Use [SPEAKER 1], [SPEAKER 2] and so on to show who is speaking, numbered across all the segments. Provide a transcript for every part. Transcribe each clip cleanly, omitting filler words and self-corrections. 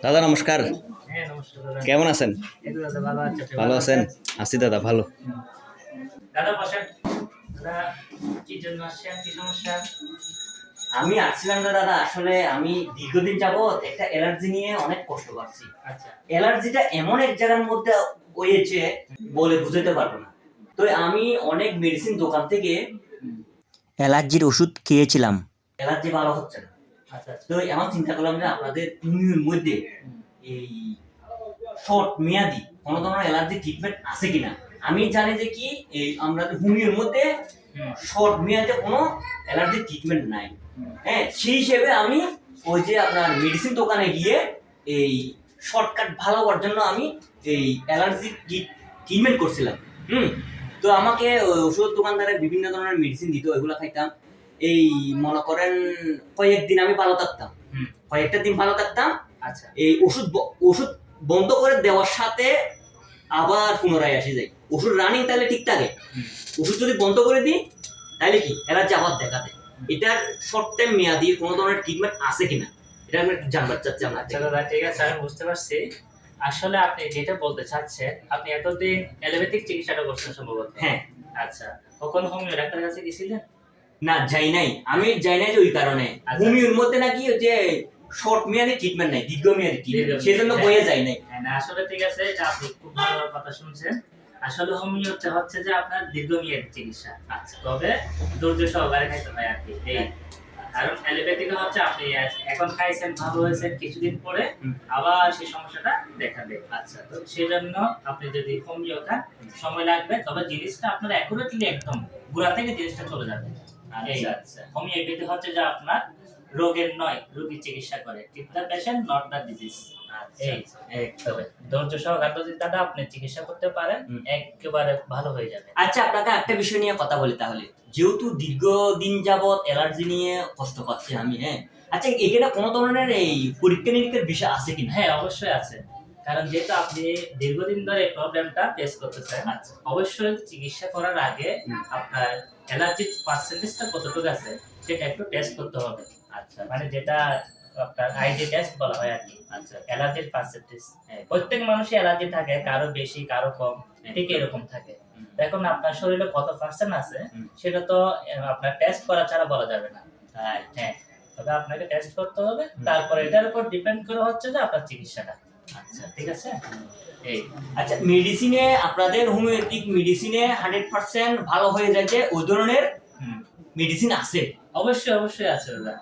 [SPEAKER 1] দাদা নমস্কার,
[SPEAKER 2] হ্যাঁ, নমস্কার দাদা।
[SPEAKER 1] কেমন আছেন?
[SPEAKER 2] এই তো দাদা ভালো আছি। আপনি
[SPEAKER 1] ভালো আছেন? আছি দাদা, ভালো।
[SPEAKER 2] দাদা বসেন। দাদা কি জন্য আসছেন? কি সমস্যা?
[SPEAKER 3] আমি আসছিলাম না দাদা, আসলে আমি দীর্ঘদিন যাবত একটা অ্যালার্জি নিয়ে অনেক কষ্ট পাচ্ছি।
[SPEAKER 2] আচ্ছা।
[SPEAKER 3] অ্যালার্জিটা এমন এক জায়গার মধ্যে হয়েছে বলে বুঝাতে পারবো না। তো আমি অনেক মেডিসিন দোকান থেকে অ্যালার্জির ওষুধ খেয়েছিলাম, অ্যালার্জি ভালো হচ্ছে না।
[SPEAKER 2] আচ্ছা আচ্ছা।
[SPEAKER 3] তো এমন চিন্তা করলাম যে আপনাদের ইউনিয়নের মধ্যে এই শর্ট মেয়াদি কোনো ধরনের অ্যালার্জি ট্রিটমেন্ট আছে কিনা। আমি জানি যে কি এই আমাদের হোমিওর মধ্যে শর্ট মেয়াদে কোনো অ্যালার্জি ট্রিটমেন্ট নাই। হ্যাঁ, সেই হিসেবে আমি ওই যে আপনার মেডিসিন দোকানে গিয়ে এই শর্টকাট ভালো হওয়ার জন্য আমি এই অ্যালার্জি ট্রিটমেন্ট করছিলাম। তো আমাকে ওষুধ দোকানদারে বিভিন্ন ধরনের মেডিসিন দিত, ওইগুলো খাইতাম। এই মনে করেন কয়েকদিন আমি ভালো থাকতাম, কয়েকটা দিন ভালো থাকতাম।
[SPEAKER 2] আচ্ছা।
[SPEAKER 3] এই ওষুধ বন্ধ করে দেওয়ার সাথে আবার পুনরায় আসে যায়। ওষুধ রানিং তাহলে ঠিক থাকে, ওষুধ যদি বন্ধ করে দিই তাহলে কি অ্যালার্জি আবার দেখা দেয়। এটার শর্ট টাইম মেয়াদি কোনো ধরনের ট্রিটমেন্ট আছে কিনা এটা আমি একটু জানতে চাচ্ছি।
[SPEAKER 2] আচ্ছা দাদা, ঠিক আছে, আমি বুঝতে পারছি। আসলে আপনি যেটা বলতে চাচ্ছেন, আপনি এতদিন অ্যালোপ্যাথিক চিকিৎসাটা করছেন সম্ভবত।
[SPEAKER 3] হ্যাঁ।
[SPEAKER 2] আচ্ছা, কখন হোমিও ডাক্তারের কাছে গেছিলেন?
[SPEAKER 3] না, যাই নাই। আমি যাই নাই যে ওই কারণে হোমিওর মধ্যে নাকি যে শর্ট মেয়াদি ট্রিটমেন্ট নাই, দীর্ঘমেয়াদী ট্রিটমেন্ট, সেজন্য বইয়ে যাই নাই।
[SPEAKER 2] না আসলে ঠিক আছে, এটা আপনি খুব ভালো কথা শুনছেন। আসলে হোমিওতে হচ্ছে যে আপনার দীর্ঘমেয়াদী চিকিৎসা। আচ্ছা, তবে ধৈর্য সহকারে খাইতে হয় আর কি। এই কারণ অ্যালোপ্যাথিতে হচ্ছে আপনি এখন খাইছেন, ভালো হয়েছেন, কিছুদিন পরে আবার সেই সমস্যাটা দেখা দেয়। আচ্ছা, তো সেজন্য আপনি যদি হোমিও খান সময় লাগবে, তবে জিনিসটা আপনার অ্যাকুরেটলি একদম গোড়া থেকে জিনিসটা চলে যাবে।
[SPEAKER 3] আচ্ছা আচ্ছা।
[SPEAKER 2] হোমিওপ্যাথি হচ্ছে যে আপনার রোগের নয়, রোগীর চিকিৎসা করে। Treat the patient, not the disease. তবে ধৈর্য সহকারে যদি দাদা আপনি চিকিৎসা করতে পারেন, একেবারে ভালো হয়ে যাবে।
[SPEAKER 3] আচ্ছা, আপনাকে একটা বিষয় নিয়ে কথা বলি তাহলে। যেহেতু দীর্ঘদিন যাবত অ্যালার্জি নিয়ে কষ্ট পাচ্ছি আমি, হ্যাঁ, আচ্ছা এখানে কোনো ধরনের এই পরীক্ষা নিরীক্ষার বিষয় আছে কিনা?
[SPEAKER 2] হ্যাঁ, অবশ্যই আছে। কারণ যেহেতু আপনি দীর্ঘদিন ধরে প্রবলেমটা ফেস করতেছেন,
[SPEAKER 3] আচ্ছা,
[SPEAKER 2] অবশ্যই চিকিৎসা করার আগে আপনার অ্যালার্জির পার্সেন্টেজটা কতটুকু আছে সেটা একটু টেস্ট করতে হবে। আচ্ছা, মানে যেটা আপনার আইজি টেস্ট বলা হয় আর কি। আচ্ছা, অ্যালার্জির পার্সেন্টেজ। প্রত্যেক মানুষই অ্যালার্জি থাকে, কারো বেশি কারো কম, ঠিক এরকম থাকে। এখন আপনার শরীরে কত পার্সেন্ট আছে সেটা তো আপনার টেস্ট করা ছাড়া বলা যাবে না। হ্যাঁ, তবে আপনাকে টেস্ট করতে হবে, তারপরে এটার উপর ডিপেন্ড করে হচ্ছে যে আপনার চিকিৎসাটা। আচ্ছা, ঠিক আছে। এই
[SPEAKER 3] আচ্ছা, মেডিসিনে আপনাদের হোমিওপ্যাথিক মেডিসিনে 100% ভালো হয়ে যাচ্ছে ওই ধরনের মেডিসিন আছে?
[SPEAKER 2] অবশ্যই অবশ্যই আছে দাদা।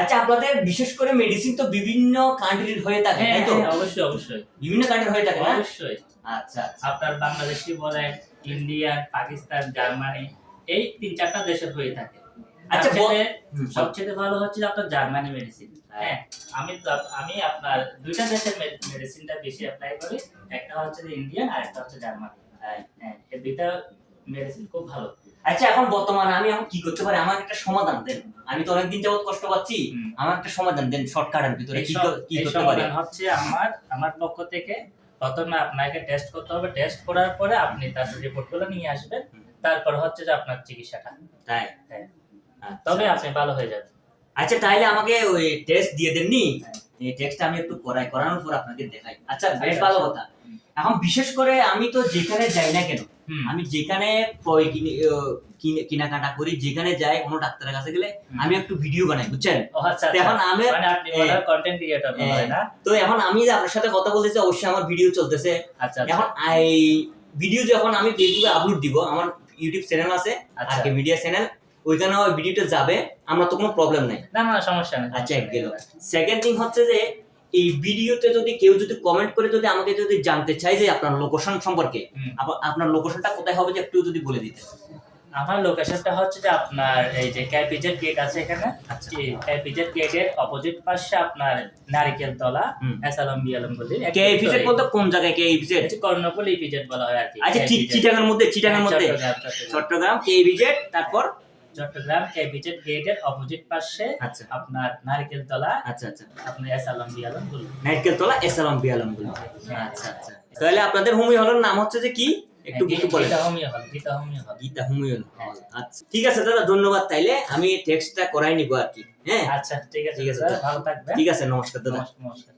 [SPEAKER 3] আচ্ছা, আপনাদের বিশেষ করে মেডিসিন তো বিভিন্ন কান্ট্রির হয়ে থাকে, তাই তো?
[SPEAKER 2] অবশ্যই অবশ্যই
[SPEAKER 3] বিভিন্ন কান্ট্রির হয়ে থাকে না?
[SPEAKER 2] অবশ্যই।
[SPEAKER 3] আচ্ছা,
[SPEAKER 2] আপনার বাংলাদেশি বলেন, ইন্ডিয়া, পাকিস্তান, জার্মানি, এই 3-4টা দেশের হয়ে থাকে।
[SPEAKER 3] আচ্ছা,
[SPEAKER 2] সবচেয়ে ভালো হচ্ছে আপনার জার্মানি মেডিসিন। হ্যাঁ, আমি আপনার দুইটা দেশের মেডিসিনটা বেশি অ্যাপ্লাই করি। একটা হচ্ছে ইন্ডিয়ান আর একটা হচ্ছে জার্মানি। হ্যাঁ, এই দুইটা মেডিসিন খুব ভালো।
[SPEAKER 3] আচ্ছা, এখন বর্তমানে আমি এখন কি করতে পারি? আমার একটা সমাধান দেন। আমি তো অনেকদিন যাবত কষ্ট পাচ্ছি, আমার একটা সমাধান দেন শর্টকাটের ভিতরে। কি করতে পারি?
[SPEAKER 2] সমাধান হচ্ছে আমার পক্ষ থেকে প্রথমে আপনাকে টেস্ট করতে হবে। টেস্ট করার পরে আপনি তার রিপোর্টগুলো নিয়ে আসবেন, তারপর হচ্ছে যে আপনার চিকিৎসাটা।
[SPEAKER 3] তাই?
[SPEAKER 2] হ্যাঁ, তবে আপনি ভালো হয়ে যাবেন।
[SPEAKER 3] আচ্ছা, তাহলে আমাকে ওই টেস্ট দিয়ে দেননি? এই টেস্টটা আমি একটু করানোর পর আপনাকে দেখাই। আচ্ছা, বেশ ভালো কথা। এখন বিশেষ করে আমি তো যেখানে যাই না কেন, আমি যেখানে কেনাকাটা করি, যেখানে যাই, কোনো ডাক্তারের কাছে গেলে আমি একটু ভিডিও বানাই, বুঝছেন? এখন আমি
[SPEAKER 2] কন্টেন্ট ক্রিয়েটর না,
[SPEAKER 3] তো এখন আমি যে আপনার সাথে কথা বলতেছি, অবশ্যই আমার ভিডিও চলতেছে। এখন এই ভিডিও যখন আমি ফেসবুকে আপলোড দিব, আমার ইউটিউব চ্যানেল আছে আরকে মিডিয়া চ্যানেল, ওইখানে ওই ভিডিওটা যাবে, আমরা তো কোনো প্রবলেম নাই।
[SPEAKER 2] না সমস্যা নেই।
[SPEAKER 3] আচ্ছা, গেল। সেকেন্ড থিং হচ্ছে যে এই ভিডিওতে যদি কেউ যদি কমেন্ট করে যদি আমাকে যদি জানতে চাই যে আপনার লোকেশন সম্পর্কে, আপনার লোকেশনটা কোথায় হবে যে একটু যদি বলে দিতেন।
[SPEAKER 2] আমার লোকেশনটা হচ্ছে যে আপনার এই যে কেপিজেড গেট আছে এখানে। আচ্ছা, কেপিজেড গেটের অপোজিট পাশে আপনার নারিকেল তলা, এসালাম বিয়ালম বলি।
[SPEAKER 3] কেপিজেড বলতে কোন জায়গায়? কেপিজেড
[SPEAKER 2] কর্ণফুলী ইপিজেড বলা হয় আর কি।
[SPEAKER 3] আচ্ছা, চিটাগাংয়ের মধ্যে চট্টগ্রাম কেপিজেড, তারপর
[SPEAKER 2] চট্টগ্রাম কেপিজেড গেটের অপোজিট পাশে আপনার নারিকেল তলা।
[SPEAKER 3] আচ্ছা আচ্ছা,
[SPEAKER 2] আপনি এসালাম বিয়ালম বলি।
[SPEAKER 3] নারিকেল তলা এসালাম বিয়ালম বলি। আচ্ছা আচ্ছা, তাহলে আপনাদের হোমিও হলের নাম হচ্ছে যে কি? একটু বলেন। গীতা হোমিও হল। আচ্ছা, ঠিক আছে দাদা, ধন্যবাদ। তাইলে আমি টেক্সটটা করাই নিব আর কি। হ্যাঁ,
[SPEAKER 2] আচ্ছা, ঠিক আছে, ভালো থাকবেন।
[SPEAKER 3] ঠিক আছে, নমস্কার দাদা।
[SPEAKER 2] নমস্কার।